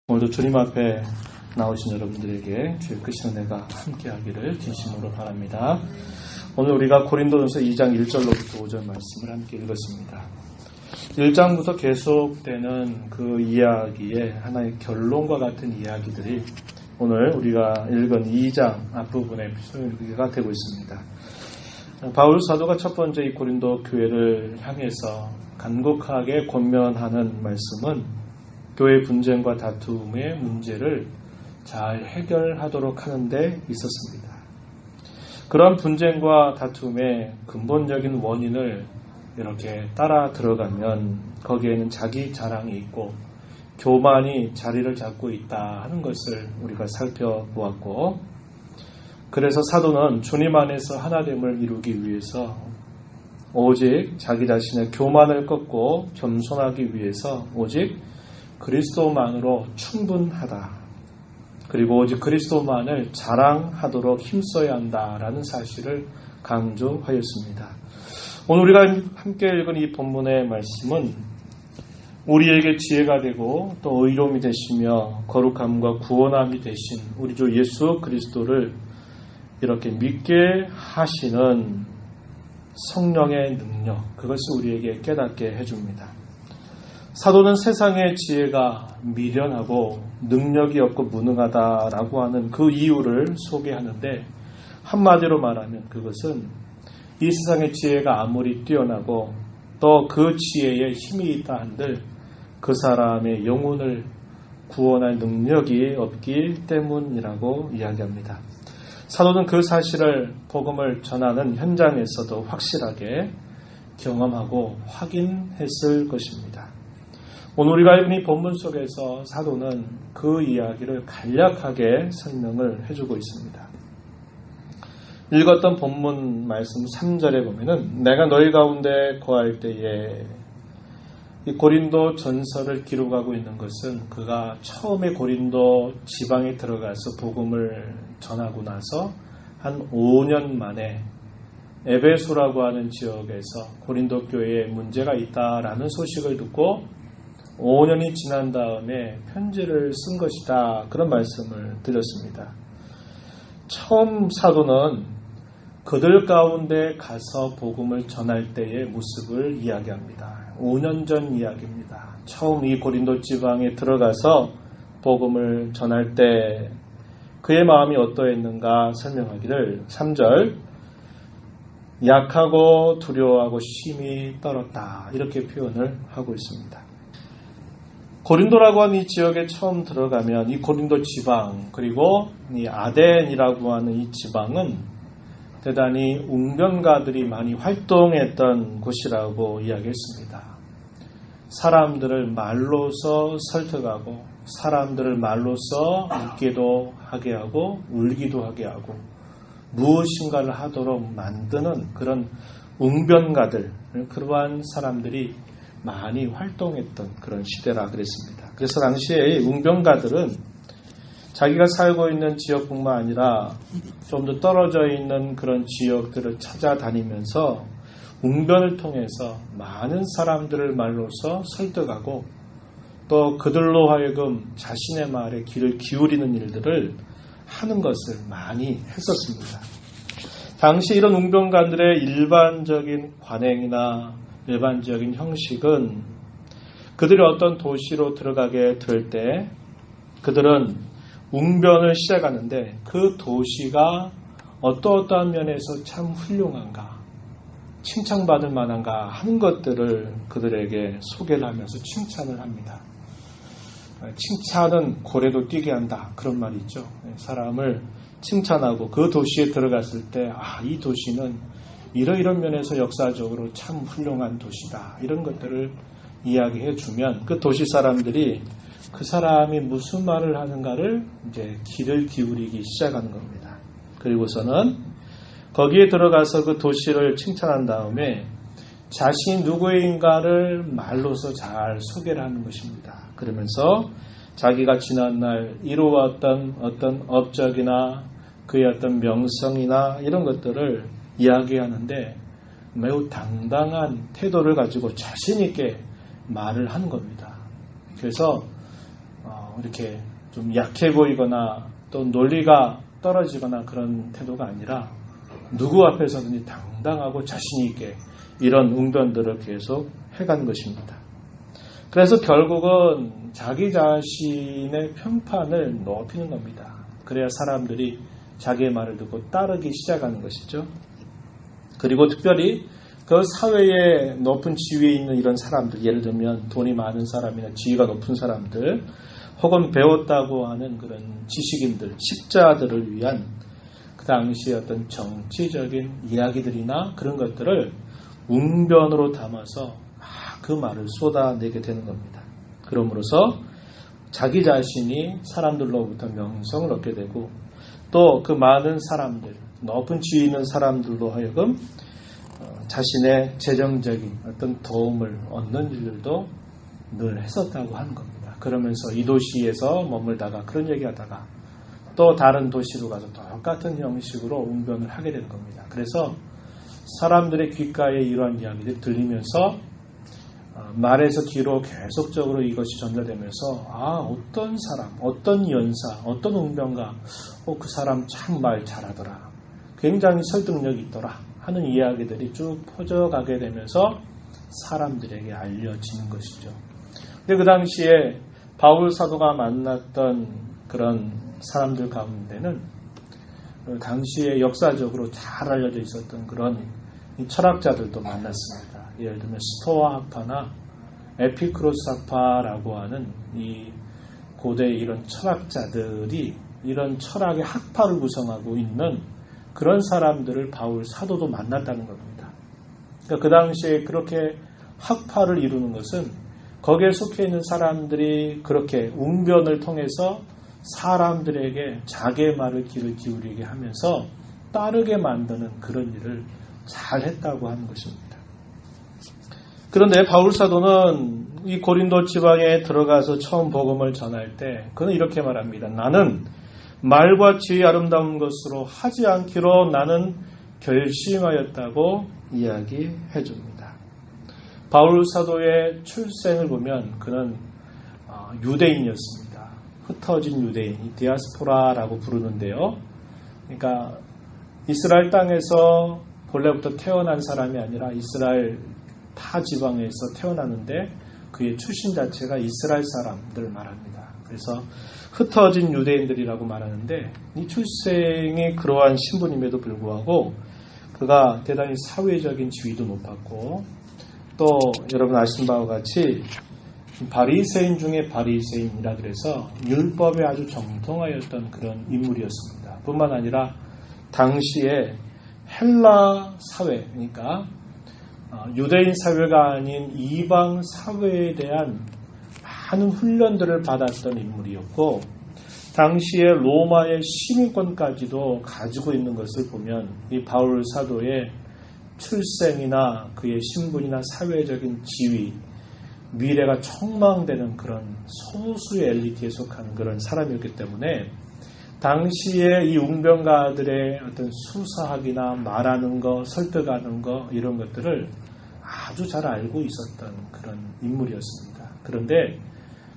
오늘도 주님 앞에 나오신 여러분들에게 주의 크신 은혜가 함께하기를 진심으로 바랍니다. 오늘 우리가 고린도전서 2장 1절로부터 5절 말씀을 함께 읽었습니다. 1장부터 계속되는 그 이야기의 하나의 결론과 같은 이야기들이 오늘 우리가 읽은 2장 앞부분의 소개가 되고 있습니다. 바울 사도가 첫 번째 이 고린도 교회를 향해서 간곡하게 권면하는 말씀은 교회 분쟁과 다툼의 문제를 잘 해결하도록 하는 데 있었습니다. 그런 분쟁과 다툼의 근본적인 원인을 이렇게 따라 들어가면 거기에는 자기 자랑이 있고 교만이 자리를 잡고 있다 하는 것을 우리가 살펴보았고, 그래서 사도는 주님 안에서 하나됨을 이루기 위해서 오직 자기 자신의 교만을 꺾고 겸손하기 위해서 오직 그리스도만으로 충분하다. 그리고 오직 그리스도만을 자랑하도록 힘써야 한다라는 사실을 강조하였습니다. 오늘 우리가 함께 읽은 이 본문의 말씀은 우리에게 지혜가 되고 또 의로움이 되시며 거룩함과 구원함이 되신 우리 주 예수 그리스도를 이렇게 믿게 하시는 성령의 능력, 그것을 우리에게 깨닫게 해줍니다. 사도는 세상의 지혜가 미련하고 능력이 없고 무능하다라고 하는 그 이유를 소개하는데, 한마디로 말하면 그것은 이 세상의 지혜가 아무리 뛰어나고 또 그 지혜에 힘이 있다 한들 그 사람의 영혼을 구원할 능력이 없기 때문이라고 이야기합니다. 사도는 그 사실을 복음을 전하는 현장에서도 확실하게 경험하고 확인했을 것입니다. 오늘 우리가 읽은 이 본문 속에서 사도는 그 이야기를 간략하게 설명을 해주고 있습니다. 읽었던 본문 말씀 3절에 보면은 내가 너희 가운데 거할 때에, 이 고린도 전서를 기록하고 있는 것은 그가 처음에 고린도 지방에 들어가서 복음을 전하고 나서 한 5년 만에 에베소라고 하는 지역에서 고린도 교회에 문제가 있다라는 소식을 듣고 5년이 지난 다음에 편지를 쓴 것이다, 그런 말씀을 드렸습니다. 처음 사도는 그들 가운데 가서 복음을 전할 때의 모습을 이야기합니다. 5년 전 이야기입니다. 처음 이 고린도 지방에 들어가서 복음을 전할 때 그의 마음이 어떠했는가 설명하기를 3절 약하고 두려워하고 심히 떨었다, 이렇게 표현을 하고 있습니다. 고린도라고 하는 이 지역에 처음 들어가면 이 고린도 지방, 그리고 이 아덴이라고 하는 이 지방은 대단히 웅변가들이 많이 활동했던 곳이라고 이야기했습니다. 사람들을 말로서 설득하고 사람들을 말로서 웃기도 하게 하고 울기도 하게 하고 무엇인가를 하도록 만드는 그런 웅변가들, 그러한 사람들이 많이 활동했던 그런 시대라 그랬습니다. 그래서 당시에 웅변가들은 자기가 살고 있는 지역뿐만 아니라 좀 더 떨어져 있는 그런 지역들을 찾아다니면서 웅변을 통해서 많은 사람들을 말로서 설득하고 또 그들로 하여금 자신의 말에 귀를 기울이는 일들을 하는 것을 많이 했었습니다. 당시 이런 웅변가들의 일반적인 관행이나 일반적인 형식은 그들이 어떤 도시로 들어가게 될 때 그들은 웅변을 시작하는데 그 도시가 어떠한 면에서 참 훌륭한가, 칭찬받을 만한가 하는 것들을 그들에게 소개를 하면서 칭찬을 합니다. 칭찬은 고래도 뛰게 한다, 그런 말이 있죠. 사람을 칭찬하고 그 도시에 들어갔을 때 이 도시는 이러이런 면에서 역사적으로 참 훌륭한 도시다, 이런 것들을 이야기해 주면 그 도시 사람들이 그 사람이 무슨 말을 하는가를 이제 귀를 기울이기 시작하는 겁니다. 그리고서는 거기에 들어가서 그 도시를 칭찬한 다음에 자신이 누구인가를 말로서 잘 소개를 하는 것입니다. 그러면서 자기가 지난날 이루어왔던 어떤 업적이나 그의 어떤 명성이나 이런 것들을 이야기하는데 매우 당당한 태도를 가지고 자신 있게 말을 하는 겁니다. 그래서 이렇게 좀 약해 보이거나 또 논리가 떨어지거나 그런 태도가 아니라 누구 앞에서든지 당당하고 자신 있게 이런 웅변들을 계속 해간 것입니다. 그래서 결국은 자기 자신의 평판을 높이는 겁니다. 그래야 사람들이 자기의 말을 듣고 따르기 시작하는 것이죠. 그리고 특별히 그 사회에 높은 지위에 있는 이런 사람들, 예를 들면 돈이 많은 사람이나 지위가 높은 사람들, 혹은 배웠다고 하는 그런 지식인들, 식자들을 위한 그 당시의 어떤 정치적인 이야기들이나 그런 것들을 웅변으로 담아서 그 말을 쏟아내게 되는 겁니다. 그러므로서 자기 자신이 사람들로부터 명성을 얻게 되고 또 그 많은 사람들, 높은 지위 있는 사람들로 하여금 자신의 재정적인 어떤 도움을 얻는 일들도 늘 했었다고 하는 겁니다. 그러면서 이 도시에서 머물다가 그런 얘기하다가 또 다른 도시로 가서 똑같은 형식으로 웅변을 하게 되는 겁니다. 그래서 사람들의 귓가에 이러한 이야기들이 들리면서 말에서 뒤로 계속적으로 이것이 전달되면서 어떤 사람, 어떤 연사, 어떤 웅변가 그 사람 참 말 잘하더라. 굉장히 설득력이 있더라 하는 이야기들이 쭉 퍼져가게 되면서 사람들에게 알려지는 것이죠. 근데 그 당시에 바울 사도가 만났던 그런 사람들 가운데는 그 당시에 역사적으로 잘 알려져 있었던 그런 철학자들도 만났습니다. 예를 들면 스토아 학파나 에피크로스 학파라고 하는 이 고대 이런 철학자들이 이런 철학의 학파를 구성하고 있는 그런 사람들을 바울 사도도 만났다는 겁니다. 그러니까 그 당시에 그렇게 학파를 이루는 것은 거기에 속해 있는 사람들이 그렇게 웅변을 통해서 사람들에게 자기의 말을 귀를 기울이게 하면서 따르게 만드는 그런 일을 잘 했다고 하는 것입니다. 그런데 바울 사도는 이 고린도 지방에 들어가서 처음 복음을 전할 때 그는 이렇게 말합니다. 나는 말과 지혜의 아름다운 것으로 하지 않기로 나는 결심하였다고 이야기해 줍니다. 바울 사도의 출생을 보면 그는 유대인이었습니다. 흩어진 유대인, 디아스포라라고 부르는데요. 그러니까 이스라엘 땅에서 본래부터 태어난 사람이 아니라 이스라엘 타 지방에서 태어나는데 그의 출신 자체가 이스라엘 사람들을 말합니다. 그래서 흩어진 유대인들이라고 말하는데 이 출생이 그러한 신분임에도 불구하고 그가 대단히 사회적인 지위도 높았고 또 여러분 아시는 바와 같이 바리새인 중에 바리새인이라 그래서 율법에 아주 정통하였던 그런 인물이었습니다. 뿐만 아니라 당시에 헬라 사회, 그러니까 유대인 사회가 아닌 이방 사회에 대한 많은 훈련들을 받았던 인물이었고 당시에 로마의 시민권까지도 가지고 있는 것을 보면 이 바울 사도의 출생이나 그의 신분이나 사회적인 지위, 미래가 촉망되는 그런 소수의 엘리트에 속하는 그런 사람이었기 때문에 당시에 이 웅변가들의 어떤 수사학이나 말하는 거, 설득하는 거 이런 것들을 아주 잘 알고 있었던 그런 인물이었습니다. 그런데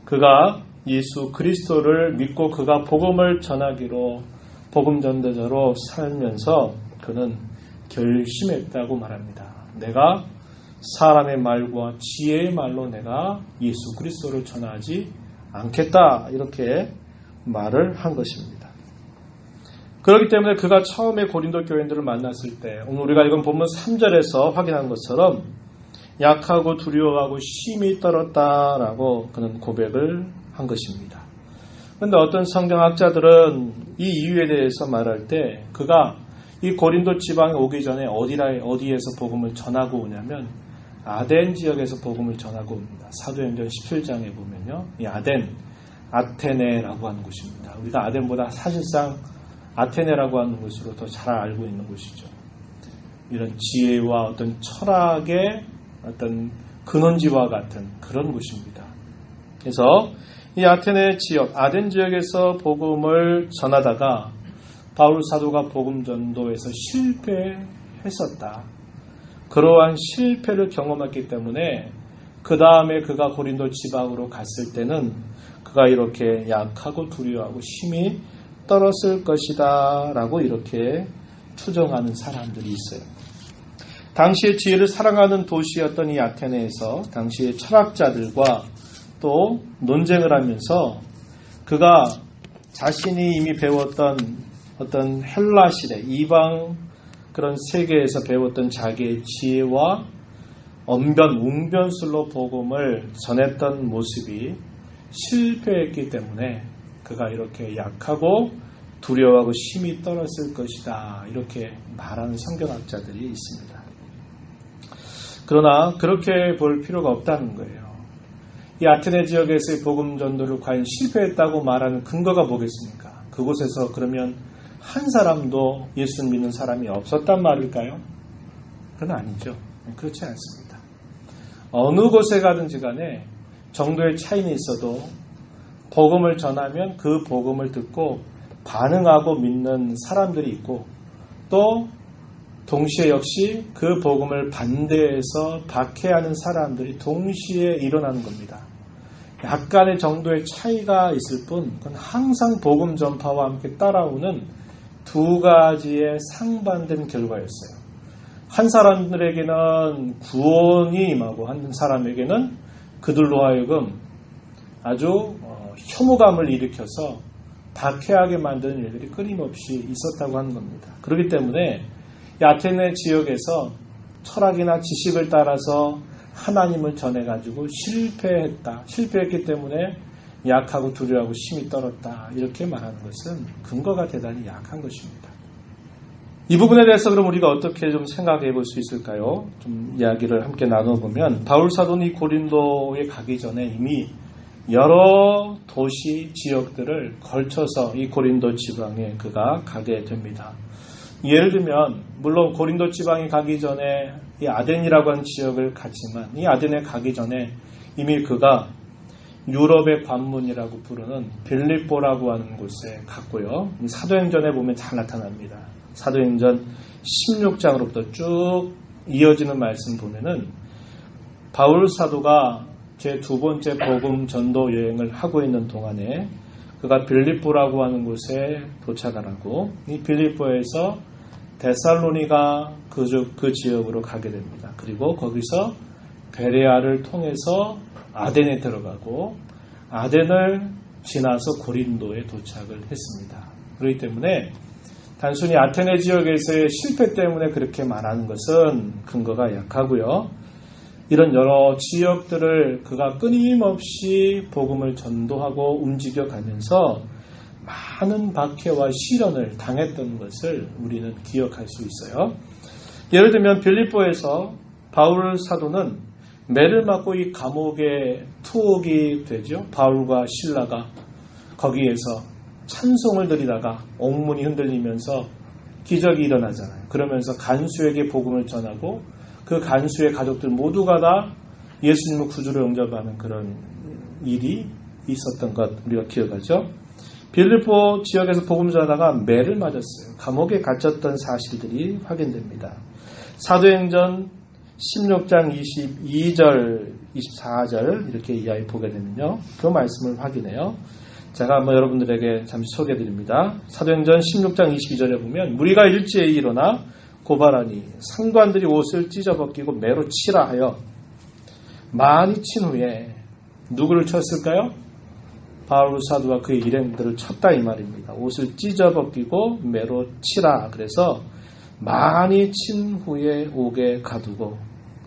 그가 예수 그리스도를 믿고 그가 복음을 전하기로 복음 전도자로 살면서 그는 결심했다고 말합니다. 내가 사람의 말과 지혜의 말로 내가 예수 그리스도를 전하지 않겠다 이렇게 말을 한 것입니다. 그렇기 때문에 그가 처음에 고린도 교인들을 만났을 때 오늘 우리가 읽은 본문 3절에서 확인한 것처럼 약하고 두려워하고 심히 떨었다라고 그는 고백을 한 것입니다. 그런데 어떤 성경학자들은 이 이유에 대해서 말할 때 그가 이 고린도 지방에 오기 전에 어디에서 복음을 전하고 오냐면 아덴 지역에서 복음을 전하고 옵니다. 사도행전 17장에 보면요. 이 아테네라고 하는 곳입니다. 우리가 아덴보다 사실상 아테네라고 하는 곳으로 더 잘 알고 있는 곳이죠. 이런 지혜와 어떤 철학의 어떤 근원지와 같은 그런 곳입니다. 그래서 이 아테네 지역, 아덴 지역에서 복음을 전하다가 바울 사도가 복음 전도에서 실패했었다. 그러한 실패를 경험했기 때문에 그 다음에 그가 고린도 지방으로 갔을 때는 그가 이렇게 약하고 두려워하고 힘이 떨었을 것이다 라고 이렇게 추정하는 사람들이 있어요. 당시의 지혜를 사랑하는 도시였던 이 아테네에서 당시의 철학자들과 또 논쟁을 하면서 그가 자신이 이미 배웠던 어떤 헬라시대 이방 그런 세계에서 배웠던 자기의 지혜와 웅변술로 복음을 전했던 모습이 실패했기 때문에 그가 이렇게 약하고 두려워하고 힘이 떨었을 것이다 이렇게 말하는 성경학자들이 있습니다. 그러나 그렇게 볼 필요가 없다는 거예요. 이 아테네 지역에서의 복음 전도를 과연 실패했다고 말하는 근거가 뭐겠습니까? 그곳에서 그러면 한 사람도 예수를 믿는 사람이 없었단 말일까요? 그건 아니죠. 그렇지 않습니다. 어느 곳에 가든지 간에 정도의 차이는 있어도 복음을 전하면 그 복음을 듣고 반응하고 믿는 사람들이 있고 또 동시에 역시 그 복음을 반대해서 박해하는 사람들이 동시에 일어나는 겁니다. 약간의 정도의 차이가 있을 뿐 그건 항상 복음 전파와 함께 따라오는 두 가지의 상반된 결과였어요. 한 사람들에게는 구원이 임하고 한 사람에게는 그들로 하여금 아주 혐오감을 일으켜서 박해하게 만드는 일들이 끊임없이 있었다고 하는 겁니다. 그렇기 때문에 이 아테네 지역에서 철학이나 지식을 따라서 하나님을 전해가지고 실패했기 때문에 약하고 두려워하고 힘이 떨었다 이렇게 말하는 것은 근거가 대단히 약한 것입니다. 이 부분에 대해서 그럼 우리가 어떻게 좀 생각해 볼 수 있을까요? 좀 이야기를 함께 나눠보면 바울 사도는 고린도에 가기 전에 이미 여러 도시 지역들을 걸쳐서 이 고린도 지방에 그가 가게 됩니다. 예를 들면 물론 고린도 지방에 가기 전에 이 아덴이라고 하는 지역을 갔지만 이 아덴에 가기 전에 이미 그가 유럽의 관문이라고 부르는 빌립보라고 하는 곳에 갔고요. 사도행전에 보면 잘 나타납니다. 사도행전 16장으로부터 쭉 이어지는 말씀 보면은 바울 사도가 제 두 번째 복음 전도 여행을 하고 있는 동안에 그가 빌립보라고 하는 곳에 도착을 하고 이 빌립보에서 데살로니가 그 지역으로 가게 됩니다. 그리고 거기서 베레아를 통해서 아덴에 들어가고 아덴을 지나서 고린도에 도착을 했습니다. 그렇기 때문에 단순히 아테네 지역에서의 실패 때문에 그렇게 말하는 것은 근거가 약하고요. 이런 여러 지역들을 그가 끊임없이 복음을 전도하고 움직여가면서 많은 박해와 시련을 당했던 것을 우리는 기억할 수 있어요. 예를 들면 빌립보에서 바울 사도는 매를 맞고 이 감옥에 투옥이 되죠. 바울과 실라가 거기에서 찬송을 드리다가 옥문이 흔들리면서 기적이 일어나잖아요. 그러면서 간수에게 복음을 전하고 그 간수의 가족들 모두가 다 예수님을 구주로 영접하는 그런 일이 있었던 것 우리가 기억하죠. 빌립보 지역에서 복음 전하다가 매를 맞았어요. 감옥에 갇혔던 사실들이 확인됩니다. 사도행전 16장 22절, 24절 이렇게 이야기 보게 되면요. 그 말씀을 확인해요. 제가 한번 여러분들에게 잠시 소개해드립니다. 사도행전 16장 22절에 보면 무리가 일제히 일어나 고발하니 상관들이 옷을 찢어벗기고 매로 치라 하여 많이 친 후에 누구를 쳤을까요? 바울 사도와 그의 일행들을 쳤다 이 말입니다. 옷을 찢어벗기고 매로 치라. 그래서 많이 친 후에 옥에 가두고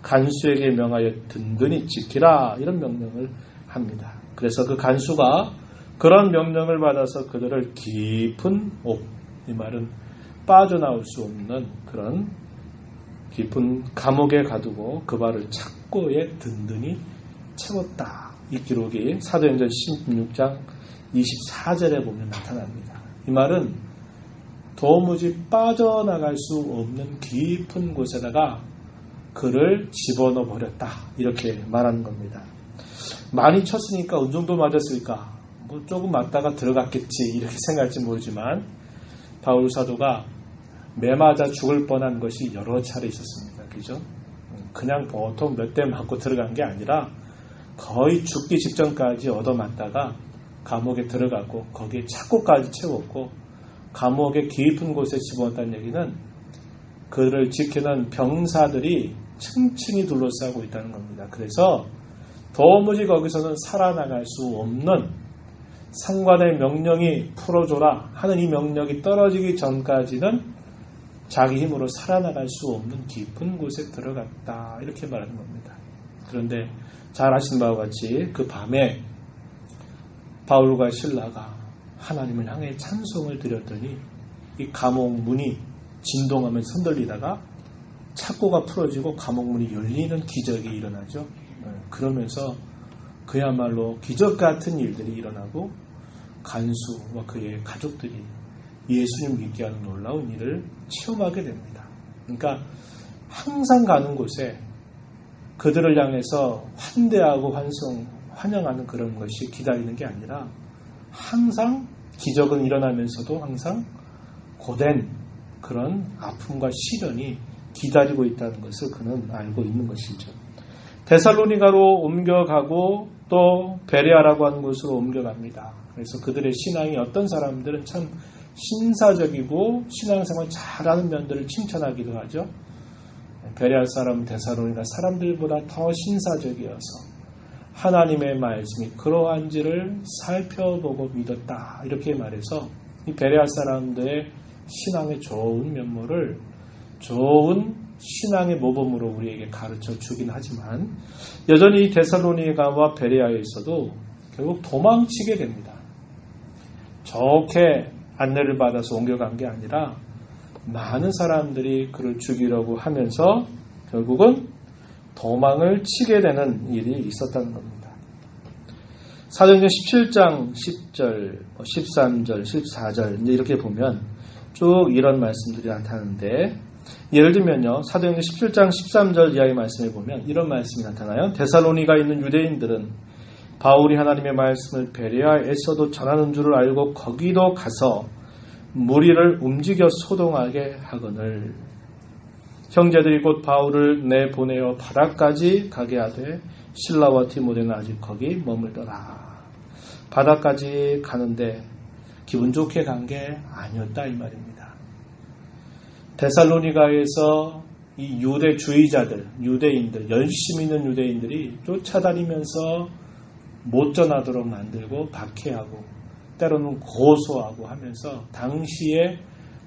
간수에게 명하여 든든히 지키라 이런 명령을 합니다. 그래서 그 간수가 그런 명령을 받아서 그들을 깊은 옥, 이 말은 빠져나올 수 없는 그런 깊은 감옥에 가두고 그 발을 착고에 든든히 채웠다. 이 기록이 사도행전 16장 24절에 보면 나타납니다. 이 말은 도무지 빠져나갈 수 없는 깊은 곳에다가 그를 집어넣어 버렸다. 이렇게 말하는 겁니다. 많이 쳤으니까 어느 정도 맞았을까? 뭐 조금 맞다가 들어갔겠지 이렇게 생각할지 모르지만 바울 사도가 매 맞아 죽을 뻔한 것이 여러 차례 있었습니다. 그죠? 그냥 보통 몇 대 맞고 들어간 게 아니라 거의 죽기 직전까지 얻어맞다가 감옥에 들어가고 거기에 착고까지 채웠고 감옥의 깊은 곳에 집어넣었다는 얘기는 그를 지키는 병사들이 층층이 둘러싸고 있다는 겁니다. 그래서 도무지 거기서는 살아나갈 수 없는 상관의 명령이 풀어줘라 하는 이 명령이 떨어지기 전까지는 자기 힘으로 살아나갈 수 없는 깊은 곳에 들어갔다 이렇게 말하는 겁니다. 그런데 잘 아시는 바와 같이 그 밤에 바울과 실라가 하나님을 향해 찬송을 드렸더니 이 감옥 문이 진동하면서 흔들리다가 착고가 풀어지고 감옥 문이 열리는 기적이 일어나죠. 그러면서 그야말로 기적 같은 일들이 일어나고 간수와 그의 가족들이 예수님 믿게 하는 놀라운 일을 체험하게 됩니다. 그러니까 항상 가는 곳에 그들을 향해서 환대하고 환영하는 그런 것이 기다리는 게 아니라 항상 기적은 일어나면서도 항상 고된 그런 아픔과 시련이 기다리고 있다는 것을 그는 알고 있는 것이죠. 데살로니가로 옮겨가고 또 베레아라고 하는 곳으로 옮겨갑니다. 그래서 그들의 신앙이 어떤 사람들은 참 신사적이고 신앙생활 잘하는 면들을 칭찬하기도 하죠. 베레아 사람 데살로니가 사람들보다 더 신사적이어서 하나님의 말씀이 그러한지를 살펴보고 믿었다 이렇게 말해서 이 베레아 사람들의 신앙의 좋은 면모를 좋은 신앙의 모범으로 우리에게 가르쳐 주긴 하지만 여전히 데살로니가와 베레아에서도 결국 도망치게 됩니다. 좋게 안내를 받아서 옮겨간 게 아니라 많은 사람들이 그를 죽이려고 하면서 결국은 도망을 치게 되는 일이 있었다는 겁니다. 사도행전 17장 10절, 13절, 14절 이제 이렇게 보면 쭉 이런 말씀들이 나타나는데 예를 들면요. 사도행전 17장 13절 이하의 말씀을 보면 이런 말씀이 나타나요. 데살로니가 있는 유대인들은 바울이 하나님의 말씀을 베레아에서도 전하는 줄을 알고 거기도 가서 무리를 움직여 소동하게 하거늘 형제들이 곧 바울을 내보내어 바다까지 가게 하되 실라와 디모데는 아직 거기 머물더라. 바다까지 가는데 기분 좋게 간 게 아니었다 이 말입니다. 데살로니가에서 이 유대주의자들, 유대인들, 열심히 있는 유대인들이 쫓아다니면서 못 전하도록 만들고 박해하고 때로는 고소하고 하면서 당시에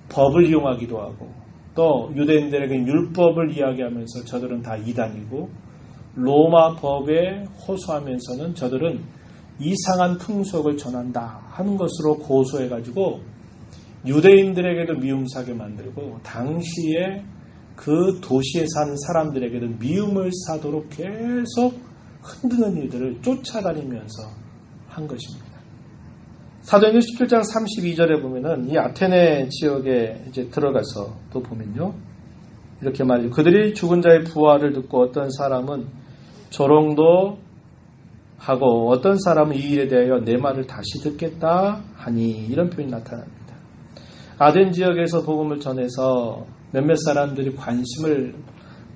법을 이용하기도 하고 또 유대인들에게 율법을 이야기하면서 저들은 다 이단이고 로마 법에 호소하면서는 저들은 이상한 풍속을 전한다 하는 것으로 고소해가지고 유대인들에게도 미움사게 만들고 당시에 그 도시에 사는 사람들에게도 미움을 사도록 계속 흔드는 일들을 쫓아다니면서 한 것입니다. 사도행전 17장 32절에 보면은 이 아테네 지역에 이제 들어가서 또 보면요. 이렇게 말이죠. 그들이 죽은 자의 부활을 듣고 어떤 사람은 조롱도 하고 어떤 사람은 이 일에 대하여 내 말을 다시 듣겠다 하니 이런 표현이 나타납니다. 아덴 지역에서 복음을 전해서 몇몇 사람들이 관심을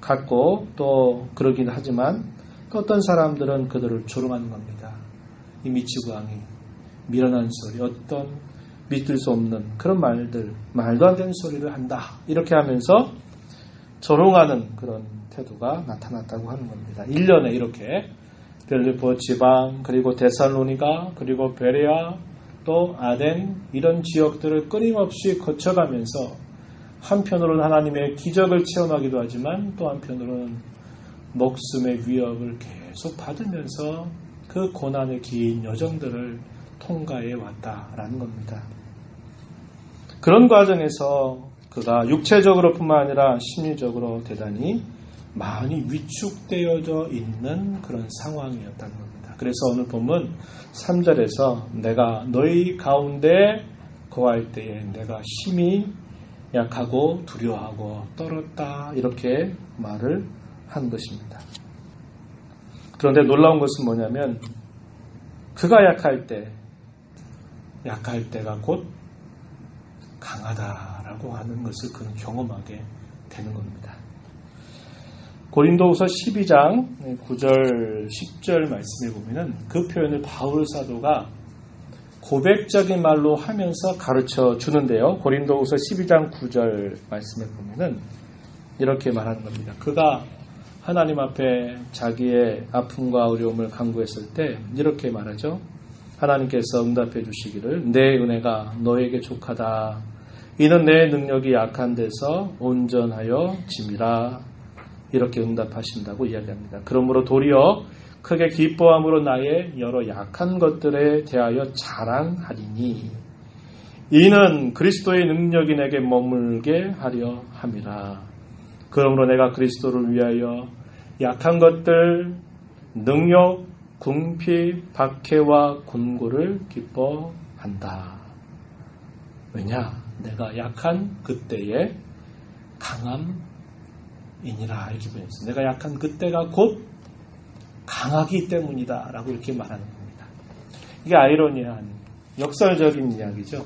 갖고 또 그러긴 하지만 또 어떤 사람들은 그들을 조롱하는 겁니다. 이 미치광이 미련한 소리, 어떤 믿을 수 없는 그런 말들, 말도 안 되는 소리를 한다. 이렇게 하면서 조롱하는 그런 태도가 나타났다고 하는 겁니다. 1년에 이렇게 빌립보 지방, 그리고 데살로니가, 그리고 베레아, 또 아덴 이런 지역들을 끊임없이 거쳐가면서 한편으로는 하나님의 기적을 체험하기도 하지만 또 한편으로는 목숨의 위협을 계속 받으면서 그 고난의 긴 여정들을 통과해 왔다라는 겁니다. 그런 과정에서 그가 육체적으로 뿐만 아니라 심리적으로 대단히 많이 위축되어져 있는 그런 상황이었다는 겁니다. 그래서 오늘 본문 3절에서 내가 너희 가운데 거할 때에 내가 심히 약하고 두려워하고 떨었다 이렇게 말을 한 것입니다. 그런데 놀라운 것은 뭐냐면 그가 약할 때가 곧 강하다라고 하는 것을 그는 경험하게 되는 겁니다. 고린도후서 12장 9절 10절 말씀에 보면은 그 표현을 바울 사도가 고백적인 말로 하면서 가르쳐 주는데요. 고린도후서 12장 9절 말씀에 보면은 이렇게 말하는 겁니다. 그가 하나님 앞에 자기의 아픔과 어려움을 간구했을 때 이렇게 말하죠. 하나님께서 응답해 주시기를 내 은혜가 너에게 족하다. 이는 내 능력이 약한 데서 온전하여 짐이라. 이렇게 응답하신다고 이야기합니다. 그러므로 도리어 크게 기뻐함으로 나의 여러 약한 것들에 대하여 자랑하리니 이는 그리스도의 능력이 내게 머물게 하려 함이라. 그러므로 내가 그리스도를 위하여 약한 것들, 능욕, 궁핍, 박해와 곤고를 기뻐한다. 왜냐? 내가 약한 그때의 강함이니라. 이렇게 보냈어요. 내가 약한 그때가 곧 강하기 때문이다. 라고 이렇게 말하는 겁니다. 이게 아이러니한 역설적인 이야기죠.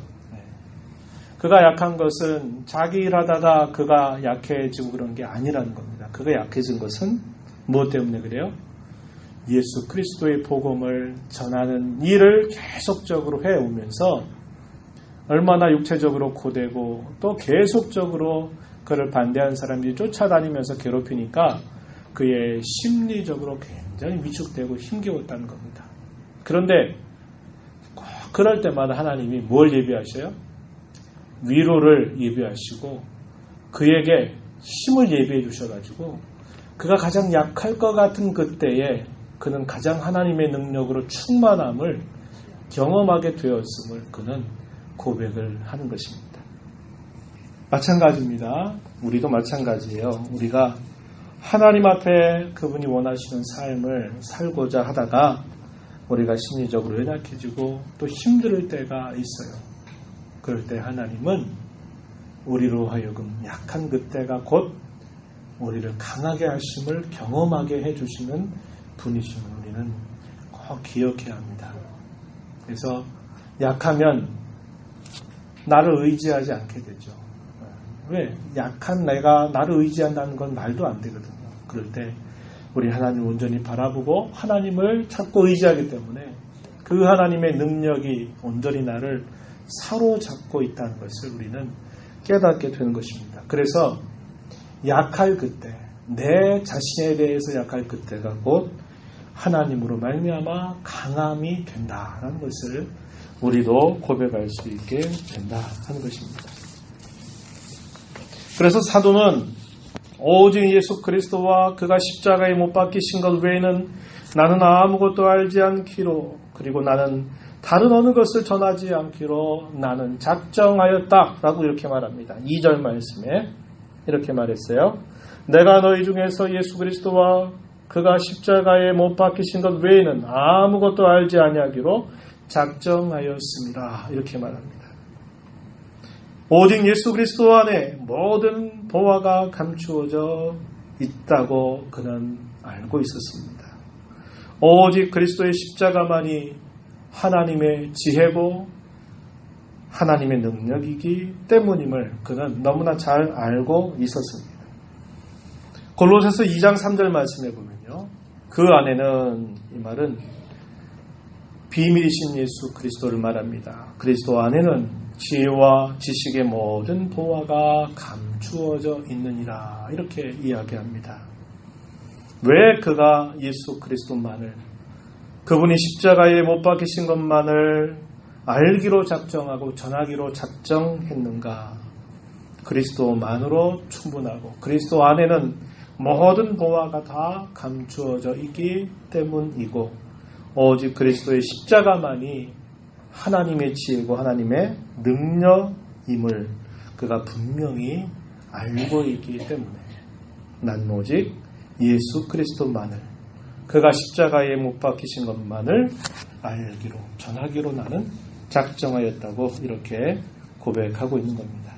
그가 약한 것은 자기 일하다가 그가 약해지고 그런 게 아니라는 겁니다. 그가 약해진 것은 무엇 때문에 그래요? 예수 그리스도의 복음을 전하는 일을 계속적으로 해오면서 얼마나 육체적으로 고되고 또 계속적으로 그를 반대하는 사람들이 쫓아다니면서 괴롭히니까 그의 심리적으로 굉장히 위축되고 힘겨웠다는 겁니다. 그런데 꼭 그럴 때마다 하나님이 뭘 예비하셔요? 위로를 예비하시고 그에게 힘을 예비해 주셔가지고 그가 가장 약할 것 같은 그때에 그는 가장 하나님의 능력으로 충만함을 경험하게 되었음을 그는 고백을 하는 것입니다. 마찬가지입니다. 우리도 마찬가지예요. 우리가 하나님 앞에 그분이 원하시는 삶을 살고자 하다가 우리가 심리적으로 연약해지고 또 힘들 때가 있어요. 그럴 때 하나님은 우리로 하여금 약한 그때가 곧 우리를 강하게 하심을 경험하게 해주시는 분이심을 우리는 꼭 기억해야 합니다. 그래서 약하면 나를 의지하지 않게 되죠. 왜? 약한 내가 나를 의지한다는 건 말도 안 되거든요. 그럴 때 우리 하나님을 온전히 바라보고 하나님을 찾고 의지하기 때문에 그 하나님의 능력이 온전히 나를 사로잡고 있다는 것을 우리는 깨닫게 되는 것입니다. 그래서 약할 그때, 내 자신에 대해서 약할 그때가 곧 하나님으로 말미암아 강함이 된다라는 것을 우리도 고백할 수 있게 된다 하는 것입니다. 그래서 사도는 오직 예수 그리스도와 그가 십자가에 못 박히신 것 외에는 나는 아무것도 알지 않기로 그리고 나는 다른 어느 것을 전하지 않기로 나는 작정하였다 라고 이렇게 말합니다. 2절 말씀에 이렇게 말했어요. 내가 너희 중에서 예수 그리스도와 그가 십자가에 못 박히신 것 외에는 아무것도 알지 아니하기로 작정하였습니다. 이렇게 말합니다. 오직 예수 그리스도 안에 모든 보화가 감추어져 있다고 그는 알고 있었습니다. 오직 그리스도의 십자가만이 하나님의 지혜고 하나님의 능력이기 때문임을 그는 너무나 잘 알고 있었습니다. 골로새서 2장 3절 말씀해 보면요. 그 안에는 이 말은 비밀이신 예수 그리스도를 말합니다. 그리스도 안에는 지혜와 지식의 모든 보화가 감추어져 있느니라 이렇게 이야기합니다. 왜 그가 예수 그리스도만을 그분이 십자가에 못 박히신 것만을 알기로 작정하고 전하기로 작정했는가? 그리스도만으로 충분하고 그리스도 안에는 모든 보화가 다 감추어져 있기 때문이고 오직 그리스도의 십자가만이 하나님의 지혜고 하나님의 능력임을 그가 분명히 알고 있기 때문에 난 오직 예수 그리스도만을 그가 십자가에 못 박히신 것만을 알기로 전하기로 나는 작정하였다고 이렇게 고백하고 있는 겁니다.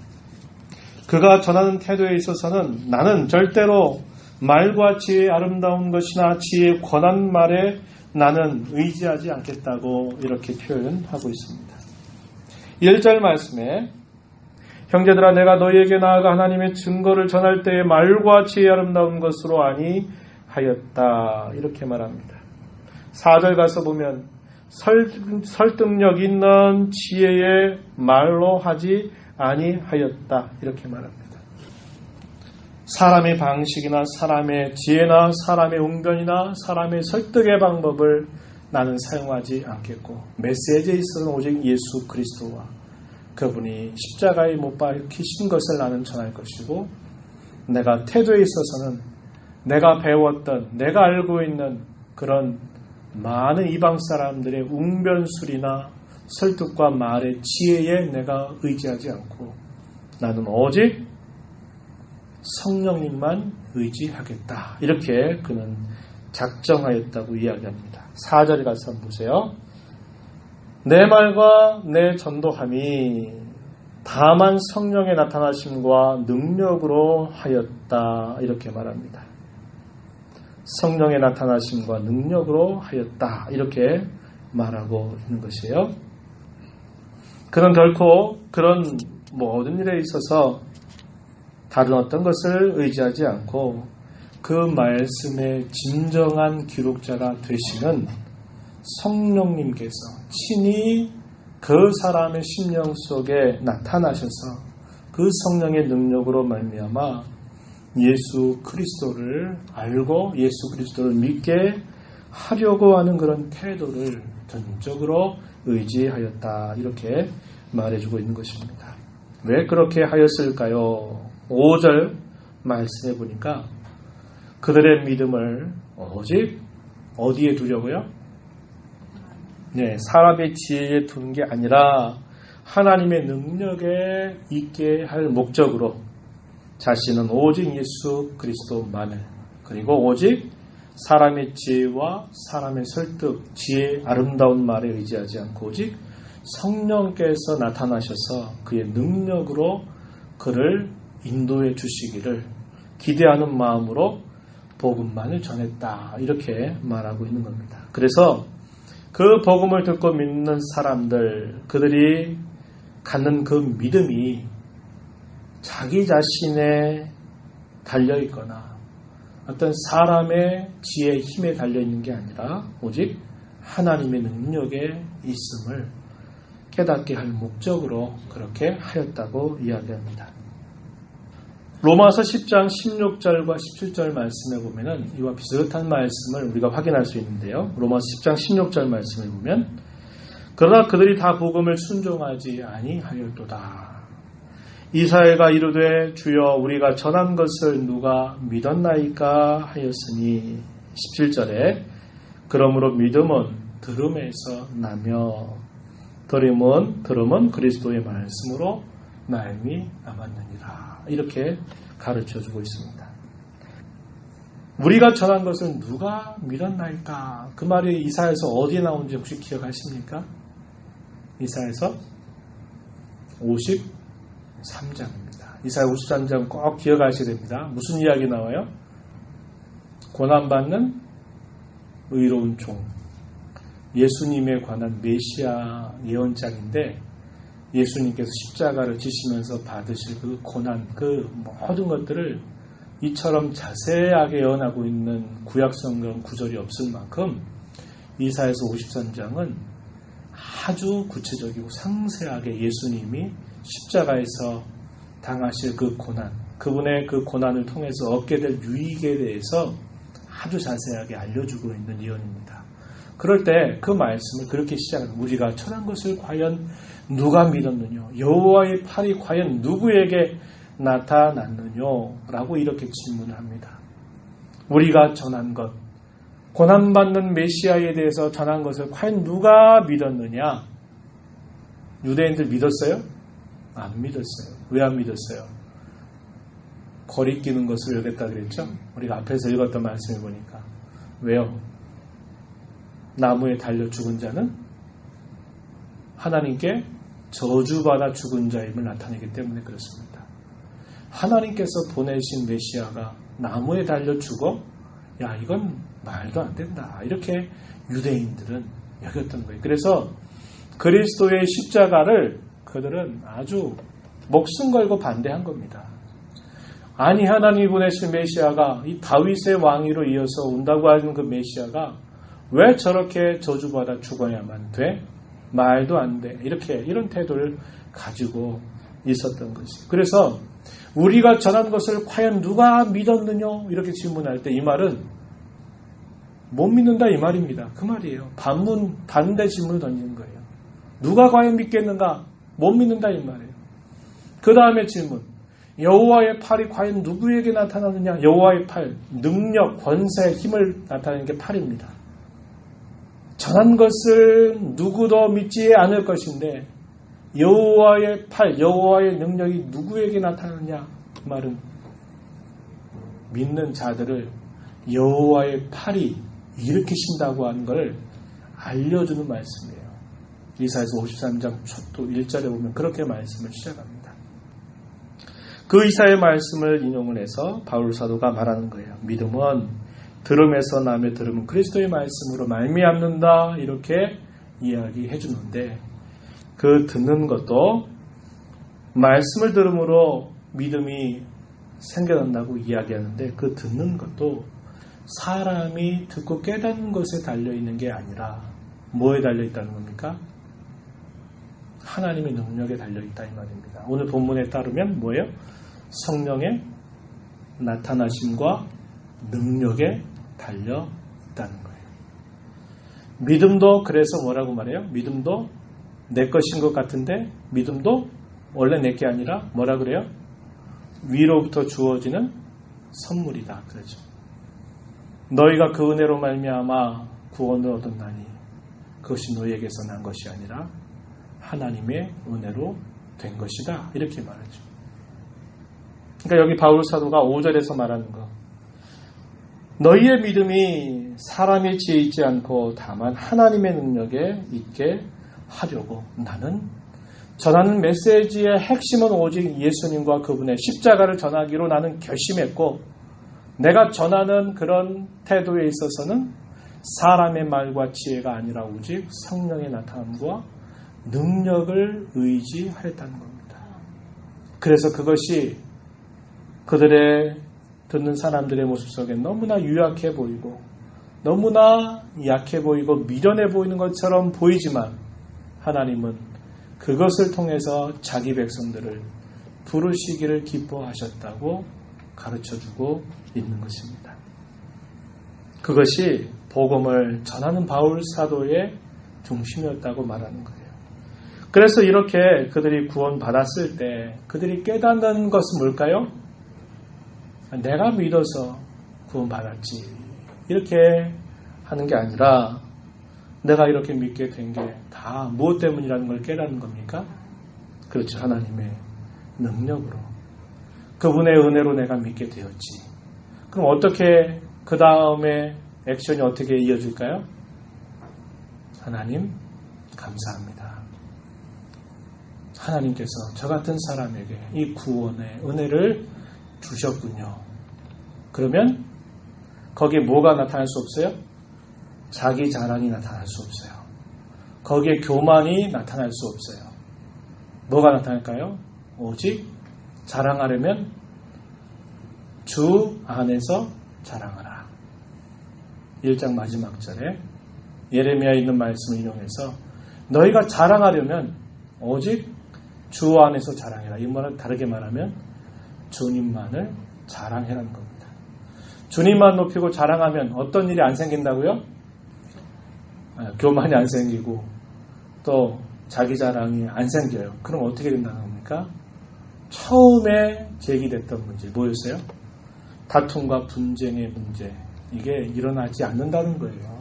그가 전하는 태도에 있어서는 나는 절대로 말과 지혜의 아름다운 것이나 지혜의 권한 말에 나는 의지하지 않겠다고 이렇게 표현하고 있습니다. 1절 말씀에 형제들아 내가 너희에게 나아가 하나님의 증거를 전할 때에 말과 지혜의 아름다운 것으로 아니하였다 이렇게 말합니다. 4절 가서 보면 설득력 있는 지혜의 말로 하지 아니하였다. 이렇게 말합니다. 사람의 방식이나 사람의 지혜나 사람의 웅변이나 사람의 설득의 방법을 나는 사용하지 않겠고 메시지에 있어서는 오직 예수 그리스도와 그분이 십자가에 못 박히신 것을 나는 전할 것이고 내가 태도에 있어서는 내가 배웠던 내가 알고 있는 그런 많은 이방 사람들의 웅변술이나 설득과 말의 지혜에 내가 의지하지 않고 나는 오직 성령님만 의지하겠다. 이렇게 그는 작정하였다고 이야기합니다. 4절에 가서 한번 보세요. 내 말과 내 전도함이 다만 성령의 나타나심과 능력으로 하였다. 이렇게 말합니다. 성령의 나타나심과 능력으로 하였다. 이렇게 말하고 있는 것이에요. 그는 결코 그런 모든 일에 있어서 다른 어떤 것을 의지하지 않고 그 말씀의 진정한 기록자가 되시는 성령님께서 친히 그 사람의 심령 속에 나타나셔서 그 성령의 능력으로 말미암아 예수 그리스도를 알고 예수 그리스도를 믿게 하려고 하는 그런 태도를 전적으로 의지하였다. 이렇게 말해주고 있는 것입니다. 왜 그렇게 하였을까요? 5절 말씀해 보니까 그들의 믿음을 오직 어디에 두려고요? 네, 사람의 지혜에 두는 게 아니라 하나님의 능력에 있게 할 목적으로 자신은 오직 예수 그리스도만을 그리고 오직 사람의 지혜와 사람의 설득, 지혜, 아름다운 말에 의지하지 않고 오직 성령께서 나타나셔서 그의 능력으로 그를 인도해 주시기를 기대하는 마음으로 복음만을 전했다. 이렇게 말하고 있는 겁니다. 그래서 그 복음을 듣고 믿는 사람들, 그들이 갖는 그 믿음이 자기 자신에 달려있거나 어떤 사람의 지혜의 힘에 달려있는 게 아니라 오직 하나님의 능력에 있음을 깨닫게 할 목적으로 그렇게 하였다고 이야기합니다. 로마서 10장 16절과 17절 말씀에 보면은 이와 비슷한 말씀을 우리가 확인할 수 있는데요. 로마서 10장 16절 말씀에 보면 그러나 그들이 다 복음을 순종하지 아니하였도다. 이사야가 이르되 주여 우리가 전한 것을 누가 믿었나이까 하였으니 17절에 그러므로 믿음은 들음에서 나며 들음은 그리스도의 말씀으로 말미암았느니라. 이렇게 가르쳐주고 있습니다. 우리가 전한 것을 누가 믿었나이까? 그 말이 이사야서 어디에 나오는지 혹시 기억하십니까? 이사야서 53장입니다. 이사야 53장 꼭 기억하셔야 됩니다. 무슨 이야기 나와요? 고난받는 의로운 종. 예수님에 관한 메시아 예언장인데 예수님께서 십자가를 지시면서 받으실 그 고난, 그 모든 것들을 이처럼 자세하게 예언하고 있는 구약성경 구절이 없을 만큼 이사야서 53장은 아주 구체적이고 상세하게 예수님이 십자가에서 당하실 그 고난, 그분의 그 고난을 통해서 얻게 될 유익에 대해서 아주 자세하게 알려주고 있는 예언입니다. 그럴 때 그 말씀을 그렇게 시작합니다. 우리가 전한 것을 과연 누가 믿었느냐? 여호와의 팔이 과연 누구에게 나타났느냐? 라고 이렇게 질문을 합니다. 우리가 전한 것, 고난받는 메시아에 대해서 전한 것을 과연 누가 믿었느냐? 유대인들 믿었어요? 안 믿었어요. 왜 안 믿었어요? 거리끼는 것을 여겼다 그랬죠? 우리가 앞에서 읽었던 말씀을 보니까. 왜요? 나무에 달려 죽은 자는 하나님께 저주받아 죽은 자임을 나타내기 때문에 그렇습니다. 하나님께서 보내신 메시아가 나무에 달려 죽어? 야, 이건 말도 안 된다. 이렇게 유대인들은 여겼던 거예요. 그래서 그리스도의 십자가를 그들은 아주 목숨 걸고 반대한 겁니다. 아니, 하나님이 보내신 메시아가 이 다윗의 왕위로 이어서 온다고 하는 그 메시아가 왜 저렇게 저주받아 죽어야만 돼? 말도 안 돼. 이런 태도를 가지고 있었던 것이. 그래서 우리가 전한 것을 과연 누가 믿었느냐? 이렇게 질문할 때 이 말은 못 믿는다 이 말입니다. 그 말이에요. 반대 질문을 던지는 거예요. 누가 과연 믿겠는가? 못 믿는다 이 말이에요. 그 다음에 질문. 여호와의 팔이 과연 누구에게 나타나느냐? 여호와의 팔, 능력, 권세, 힘을 나타내는 게 팔입니다. 전한 것을 누구도 믿지 않을 것인데 여호와의 팔, 여호와의 능력이 누구에게 나타나느냐? 그 말은 믿는 자들을 여호와의 팔이 일으키신다고 하는 걸 알려주는 말씀이에요. 이사야서 53장 초도 1절에 보면 그렇게 말씀을 시작합니다. 그 이사야의 말씀을 인용을 해서 바울 사도가 말하는 거예요. 믿음은 들음에서 나며 들음은 그리스도의 말씀으로 말미암는다 이렇게 이야기해 주는데 그 듣는 것도 말씀을 들음으로 믿음이 생겨난다고 이야기하는데 그 듣는 것도 사람이 듣고 깨닫는 것에 달려있는 게 아니라 뭐에 달려있다는 겁니까? 하나님의 능력에 달려있다 이 말입니다. 오늘 본문에 따르면 뭐예요? 성령의 나타나심과 능력에 달려있다는 거예요. 믿음도 그래서 뭐라고 말해요? 믿음도 내 것인 것 같은데 믿음도 원래 내 게 아니라 뭐라 그래요? 위로부터 주어지는 선물이다. 그러죠. 너희가 그 은혜로 말미암아 구원을 얻었나니 그것이 너희에게서 난 것이 아니라 하나님의 은혜로 된 것이다. 이렇게 말하죠. 그러니까 여기 바울 사도가 5절에서 말하는 거. 너희의 믿음이 사람의 지혜에 있지 않고 다만 하나님의 능력에 있게 하려고 나는 전하는 메시지의 핵심은 오직 예수님과 그분의 십자가를 전하기로 나는 결심했고 내가 전하는 그런 태도에 있어서는 사람의 말과 지혜가 아니라 오직 성령의 나타남과 능력을 의지하였다는 겁니다. 그래서 그것이 그들의 듣는 사람들의 모습 속에 너무나 유약해 보이고 너무나 약해 보이고 미련해 보이는 것처럼 보이지만 하나님은 그것을 통해서 자기 백성들을 부르시기를 기뻐하셨다고 가르쳐주고 있는 것입니다. 그것이 복음을 전하는 바울 사도의 중심이었다고 말하는 거예요. 그래서 이렇게 그들이 구원받았을 때 그들이 깨닫는 것은 뭘까요? 내가 믿어서 구원받았지 이렇게 하는 게 아니라 내가 이렇게 믿게 된 게 다 무엇 때문이라는 걸 깨닫는 겁니까? 그렇죠. 하나님의 능력으로 그분의 은혜로 내가 믿게 되었지. 그럼 어떻게 그 다음에 액션이 어떻게 이어질까요? 하나님 감사합니다. 하나님께서 저 같은 사람에게 이 구원의 은혜를 주셨군요. 그러면 거기에 뭐가 나타날 수 없어요? 자기 자랑이 나타날 수 없어요. 거기에 교만이 나타날 수 없어요. 뭐가 나타날까요? 오직 자랑하려면 주 안에서 자랑하라. 1장 마지막 절에 예레미야에 있는 말씀을 인용해서 너희가 자랑하려면 오직 주 안에서 자랑해라. 이 말은 다르게 말하면 주님만을 자랑해라는 겁니다. 주님만 높이고 자랑하면 어떤 일이 안 생긴다고요? 교만이 안 생기고 또 자기 자랑이 안 생겨요. 그럼 어떻게 된다는 겁니까? 처음에 제기됐던 문제 뭐였어요? 다툼과 분쟁의 문제. 이게 일어나지 않는다는 거예요.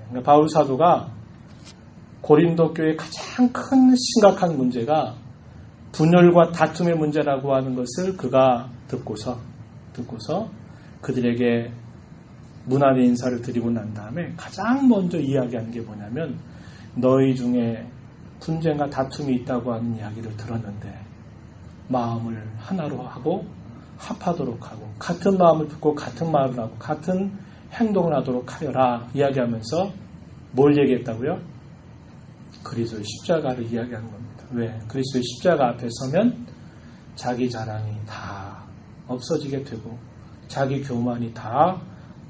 그러니까 바울 사도가 고린도 교회의 가장 큰 심각한 문제가 분열과 다툼의 문제라고 하는 것을 그가 듣고서 그들에게 문안의 인사를 드리고 난 다음에 가장 먼저 이야기하는 게 뭐냐면 너희 중에 분쟁과 다툼이 있다고 하는 이야기를 들었는데 마음을 하나로 하고 합하도록 하고 같은 마음을 듣고 같은 말을 하고 같은 행동을 하도록 하여라 이야기하면서 뭘 얘기했다고요? 그리스도의 십자가를 이야기하는 겁니다. 왜? 그리스도의 십자가 앞에 서면 자기 자랑이 다 없어지게 되고 자기 교만이 다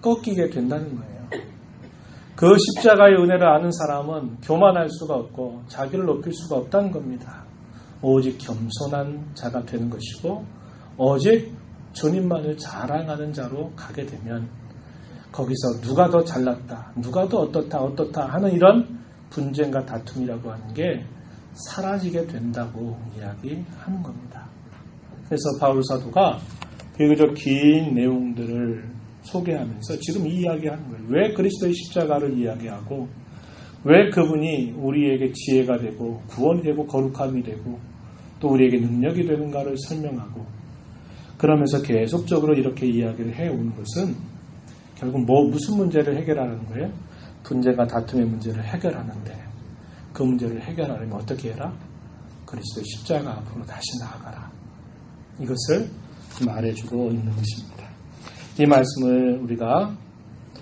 꺾이게 된다는 거예요. 그 십자가의 은혜를 아는 사람은 교만할 수가 없고 자기를 높일 수가 없다는 겁니다. 오직 겸손한 자가 되는 것이고 오직 주님만을 자랑하는 자로 가게 되면 거기서 누가 더 잘났다, 누가 더 어떻다 하는 이런 분쟁과 다툼이라고 하는 게 사라지게 된다고 이야기하는 겁니다. 그래서 바울 사도가 비교적 긴 내용들을 소개하면서 지금 이 이야기하는 거예요. 왜 그리스도의 십자가를 이야기하고 왜 그분이 우리에게 지혜가 되고 구원이 되고 거룩함이 되고 또 우리에게 능력이 되는가를 설명하고 그러면서 계속적으로 이렇게 이야기를 해오는 것은 결국 무슨 문제를 해결하는 거예요? 분쟁과 다툼의 문제를 해결하는데 그 문제를 해결하려면 어떻게 해라? 그리스도의 십자가 앞으로 다시 나아가라. 이것을 말해주고 있는 것입니다. 이 말씀을 우리가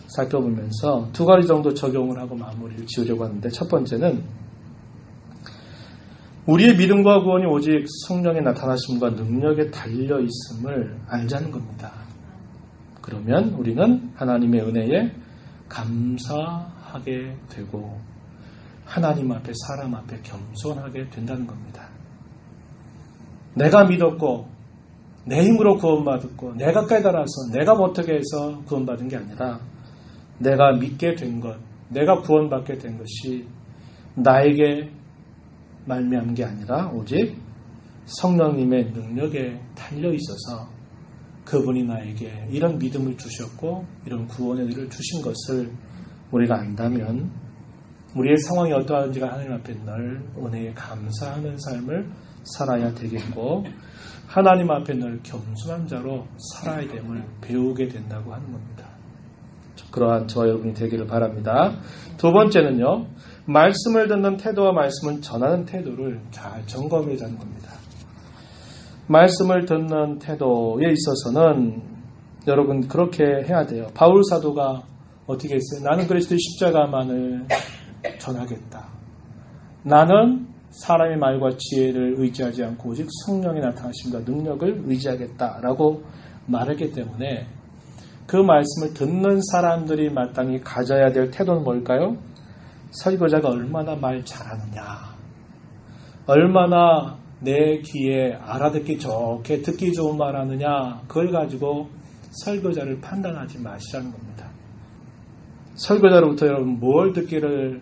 살펴보면서 두 가지 정도 적용을 하고 마무리를 지으려고 하는데 첫 번째는 우리의 믿음과 구원이 오직 성령의 나타나심과 능력에 달려있음을 알자는 겁니다. 그러면 우리는 하나님의 은혜에 감사하게 되고 하나님 앞에 사람 앞에 겸손하게 된다는 겁니다. 내가 믿었고 내 힘으로 구원받았고 내가 깨달아서 내가 어떻게 해서 구원받은 게 아니라 내가 믿게 된 것, 내가 구원받게 된 것이 나에게 말미암은 게 아니라 오직 성령님의 능력에 달려 있어서 그분이 나에게 이런 믿음을 주셨고 이런 구원의 일을 주신 것을 우리가 안다면 우리의 상황이 어떠한지가 하나님 앞에 늘 은혜에 감사하는 삶을 살아야 되겠고 하나님 앞에 늘 겸손한 자로 살아야 됨을 배우게 된다고 하는 겁니다. 그러한 저와 여러분이 되기를 바랍니다. 두 번째는요. 말씀을 듣는 태도와 말씀을 전하는 태도를 잘 점검해 자는 겁니다. 말씀을 듣는 태도에 있어서는 여러분 그렇게 해야 돼요. 바울 사도가 어떻게 했어요? 나는 그리스도의 십자가만을 전하겠다. 나는 사람의 말과 지혜를 의지하지 않고 오직 성령의 나타나심과 능력을 의지하겠다라고 말했기 때문에 그 말씀을 듣는 사람들이 마땅히 가져야 될 태도는 뭘까요? 설교자가 얼마나 말 잘하느냐, 얼마나 내 귀에 알아듣기 좋게 듣기 좋은 말 하느냐, 그걸 가지고 설교자를 판단하지 마시라는 겁니다. 설교자로부터 여러분 뭘 듣기를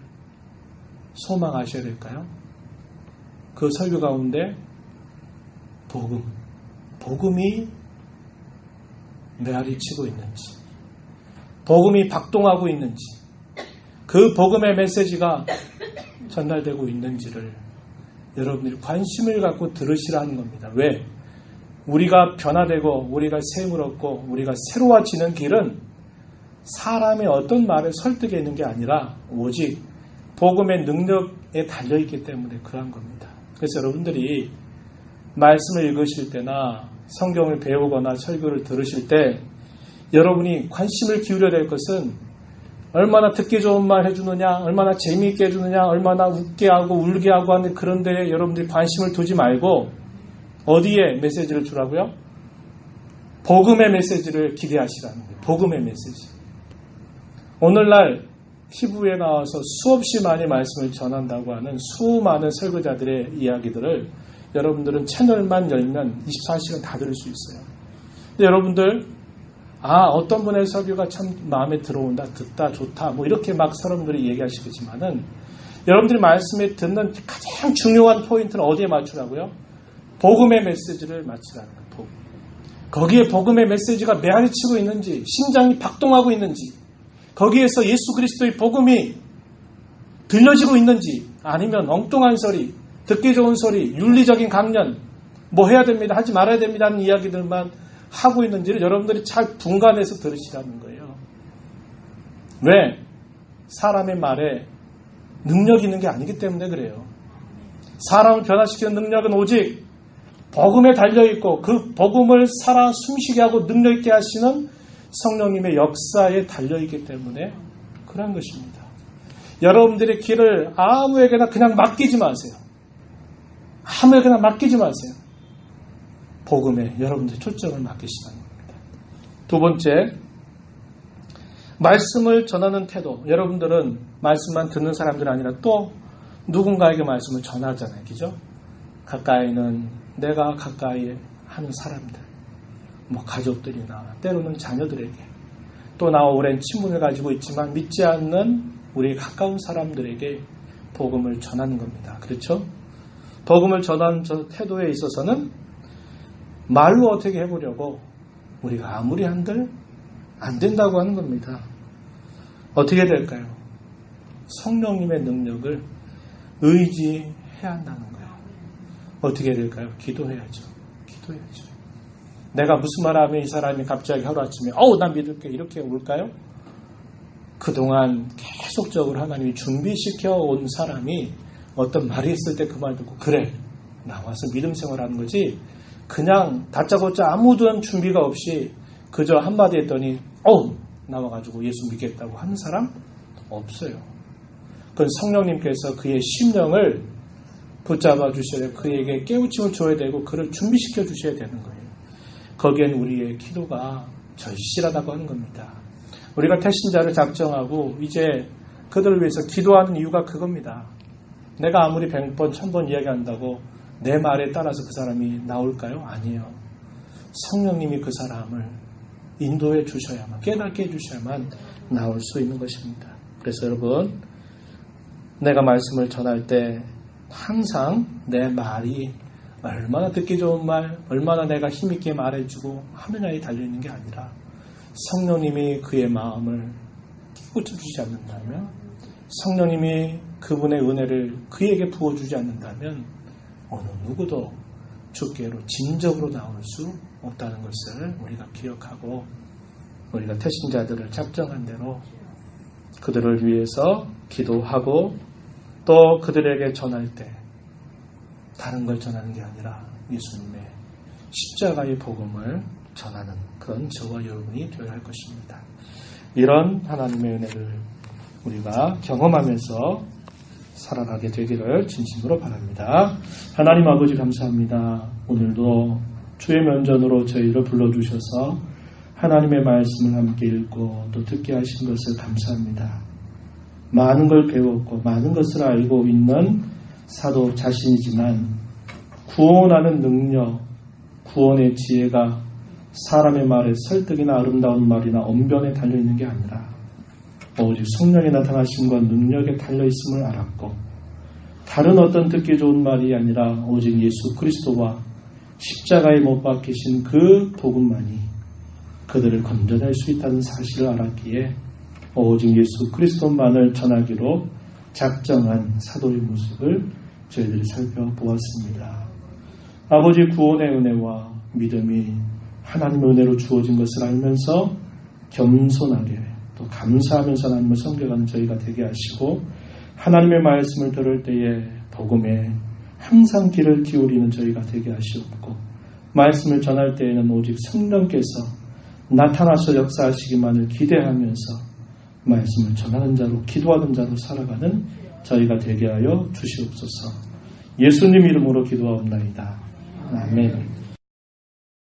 소망하셔야 될까요? 그 설교 가운데 복음이 메아리 치고 있는지, 복음이 박동하고 있는지, 그 복음의 메시지가 전달되고 있는지를 여러분들이 관심을 갖고 들으시라는 겁니다. 왜? 우리가 변화되고 우리가 샘을 얻고 우리가 새로워지는 길은 사람의 어떤 말에 설득에 있는 게 아니라 오직 복음의 능력에 달려있기 때문에 그러한 겁니다. 그래서 여러분들이 말씀을 읽으실 때나 성경을 배우거나 설교를 들으실 때 여러분이 관심을 기울여야 될 것은 얼마나 듣기 좋은 말 해주느냐, 얼마나 재미있게 해주느냐, 얼마나 웃게 하고 울게 하고 하는 그런 데에 여러분들이 관심을 두지 말고 어디에 메시지를 주라고요? 복음의 메시지를 기대하시라는 거예요. 복음의 메시지. 오늘날 TV에 나와서 수없이 많이 말씀을 전한다고 하는 수많은 설교자들의 이야기들을 여러분들은 채널만 열면 24시간 다 들을 수 있어요. 근데 여러분들 어떤 분의 설교가 참 마음에 들어온다, 듣다, 좋다, 뭐 이렇게 막 사람들이 얘기하시겠지만은 여러분들이 말씀에 듣는 가장 중요한 포인트는 어디에 맞추라고요? 복음의 메시지를 맞추라는 거예요. 복음. 거기에 복음의 메시지가 메아리치고 있는지, 심장이 박동하고 있는지, 거기에서 예수 그리스도의 복음이 들려지고 있는지, 아니면 엉뚱한 소리, 듣기 좋은 소리, 윤리적인 강연, 뭐 해야 됩니다, 하지 말아야 됩니다 하는 이야기들만 하고 있는지를 여러분들이 잘 분간해서 들으시라는 거예요. 왜? 사람의 말에 능력이 있는 게 아니기 때문에 그래요. 사람을 변화시키는 능력은 오직 복음에 달려있고 그 복음을 살아 숨쉬게 하고 능력있게 하시는 성령님의 역사에 달려있기 때문에 그런 것입니다. 여러분들의 길을 아무에게나 그냥 맡기지 마세요. 아무에게나 맡기지 마세요. 복음에 여러분들의 초점을 맡기시라는 겁니다. 두 번째, 말씀을 전하는 태도. 여러분들은 말씀만 듣는 사람들이 아니라 또 누군가에게 말씀을 전하잖아요. 그죠? 가까이는 내가 가까이 하는 사람들, 가족들이나 때로는 자녀들에게, 또 나와 오랜 친분을 가지고 있지만 믿지 않는 우리 가까운 사람들에게 복음을 전하는 겁니다. 그렇죠? 복음을 전하는 저 태도에 있어서는 말로 어떻게 해보려고 우리가 아무리 한들 안 된다고 하는 겁니다. 어떻게 될까요? 성령님의 능력을 의지해야 한다는 거예요. 어떻게 될까요? 기도해야죠. 내가 무슨 말 하면 이 사람이 갑자기 하루아침에 난 믿을게 이렇게 올까요? 그동안 계속적으로 하나님이 준비시켜 온 사람이 어떤 말이 있을 때 그 말 듣고 그래 나와서 믿음 생활하는 거지, 그냥 다짜고짜 아무런 준비가 없이 그저 한마디 했더니 나와가지고 예수 믿겠다고 하는 사람 없어요. 그건 성령님께서 그의 심령을 붙잡아 주셔야, 그에게 깨우침을 줘야 되고 그를 준비시켜 주셔야 되는 거예요. 거기엔 우리의 기도가 절실하다고 하는 겁니다. 우리가 태신자를 작정하고 이제 그들을 위해서 기도하는 이유가 그겁니다. 내가 아무리 100번, 1000번 이야기한다고 내 말에 따라서 그 사람이 나올까요? 아니에요. 성령님이 그 사람을 인도해 주셔야만, 깨닫게 해주셔야만 나올 수 있는 것입니다. 그래서 여러분, 내가 말씀을 전할 때 항상 내 말이 얼마나 듣기 좋은 말, 얼마나 내가 힘있게 말해주고 하느냐에 달려있는 게 아니라 성령님이 그의 마음을 끼고쳐주지 않는다면, 성령님이 그분의 은혜를 그에게 부어주지 않는다면 어느 누구도 주께로 진정으로 나올 수 없다는 것을 우리가 기억하고, 우리가 태신자들을 작정한 대로 그들을 위해서 기도하고 또 그들에게 전할 때 다른 걸 전하는 게 아니라 예수님의 십자가의 복음을 전하는 그런 저와 여러분이 되어야 할 것입니다. 이런 하나님의 은혜를 우리가 경험하면서 살아가게 되기를 진심으로 바랍니다. 하나님 아버지 감사합니다. 오늘도 주의 면전으로 저희를 불러주셔서 하나님의 말씀을 함께 읽고 또 듣게 하신 것을 감사합니다. 많은 걸 배웠고 많은 것을 알고 있는 사도 자신이지만 구원하는 능력, 구원의 지혜가 사람의 말에 설득이나 아름다운 말이나 언변에 달려있는 게 아니라 오직 성령의 나타나심과 능력에 달려있음을 알았고, 다른 어떤 듣기 좋은 말이 아니라 오직 예수 그리스도와 십자가에 못 박히신 그 복음만이 그들을 건져낼 수 있다는 사실을 알았기에 오직 예수 그리스도만을 전하기로 작정한 사도의 모습을 저희들이 살펴보았습니다. 아버지 구원의 은혜와 믿음이 하나님의 은혜로 주어진 것을 알면서 겸손하게 또 감사하면서 하나님을 섬겨가는 저희가 되게 하시고, 하나님의 말씀을 들을 때에 복음에 항상 귀를 기울이는 저희가 되게 하시옵고, 말씀을 전할 때에는 오직 성령께서 나타나서 역사하시기만을 기대하면서 말씀을 전하는 자로, 기도하는 자로 살아가는 저희가 되게 하여 주시옵소서. 예수님 이름으로 기도하옵나이다. 아멘.